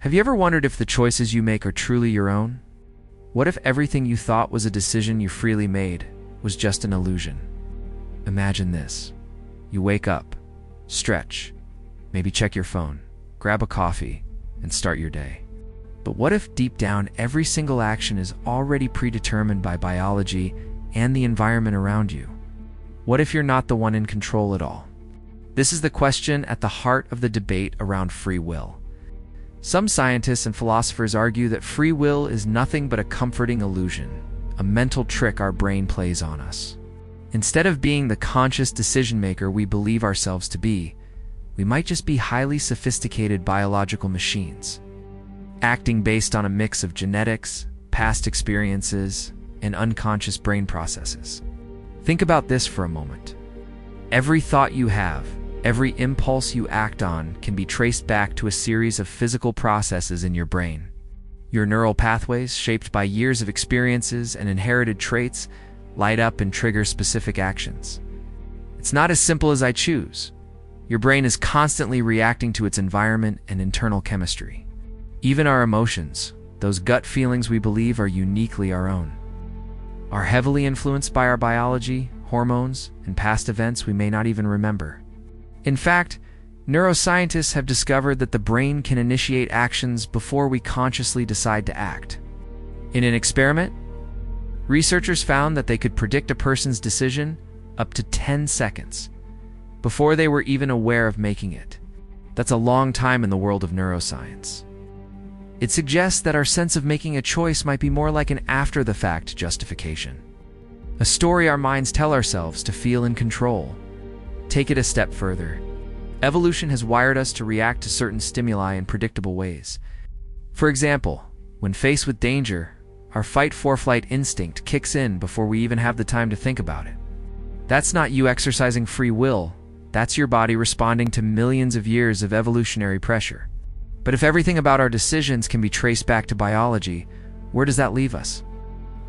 Have you ever wondered if the choices you make are truly your own? What if everything you thought was a decision you freely made was just an illusion? Imagine this. You wake up, stretch, maybe check your phone, grab a coffee, and start your day. But what if deep down every single action is already predetermined by biology and the environment around you? What if you're not the one in control at all? This is the question at the heart of the debate around free will. Some scientists and philosophers argue that free will is nothing but a comforting illusion, a mental trick our brain plays on us. Instead of being the conscious decision-maker we believe ourselves to be, we might just be highly sophisticated biological machines, acting based on a mix of genetics, past experiences, and unconscious brain processes. Think about this for a moment. Every thought you have, every impulse you act on can be traced back to a series of physical processes in your brain. Your neural pathways, shaped by years of experiences and inherited traits, light up and trigger specific actions. It's not as simple as I choose. Your brain is constantly reacting to its environment and internal chemistry. Even our emotions, those gut feelings we believe are uniquely our own, are heavily influenced by our biology, hormones, and past events we may not even remember. In fact, neuroscientists have discovered that the brain can initiate actions before we consciously decide to act. In an experiment, researchers found that they could predict a person's decision up to 10 seconds before they were even aware of making it. That's a long time in the world of neuroscience. It suggests that our sense of making a choice might be more like an after-the-fact justification, a story our minds tell ourselves to feel in control. Take it a step further. Evolution has wired us to react to certain stimuli in predictable ways. For example, when faced with danger, our fight-for-flight instinct kicks in before we even have the time to think about it. That's not you exercising free will. That's your body responding to millions of years of evolutionary pressure. But if everything about our decisions can be traced back to biology, where does that leave us?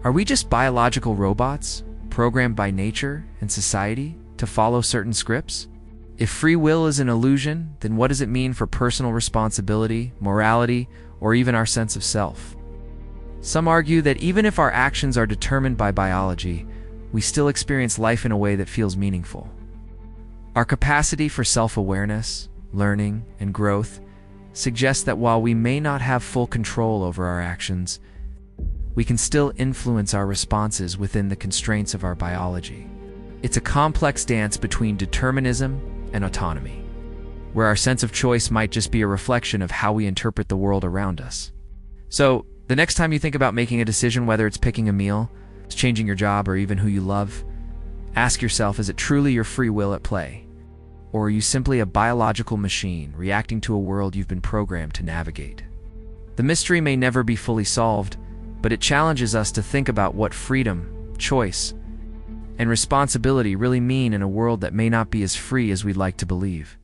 Are we just biological robots, programmed by nature and society to follow certain scripts? If free will is an illusion, then what does it mean for personal responsibility, morality, or even our sense of self? Some argue that even if our actions are determined by biology, we still experience life in a way that feels meaningful. Our capacity for self-awareness, learning, and growth suggests that while we may not have full control over our actions, we can still influence our responses within the constraints of our biology. It's a complex dance between determinism and autonomy, where our sense of choice might just be a reflection of how we interpret the world around us. So, the next time you think about making a decision, whether it's picking a meal, changing your job, or even who you love, ask yourself, is it truly your free will at play? Or are you simply a biological machine reacting to a world you've been programmed to navigate? The mystery may never be fully solved, but it challenges us to think about what freedom, choice, and responsibility really mean in a world that may not be as free as we'd like to believe.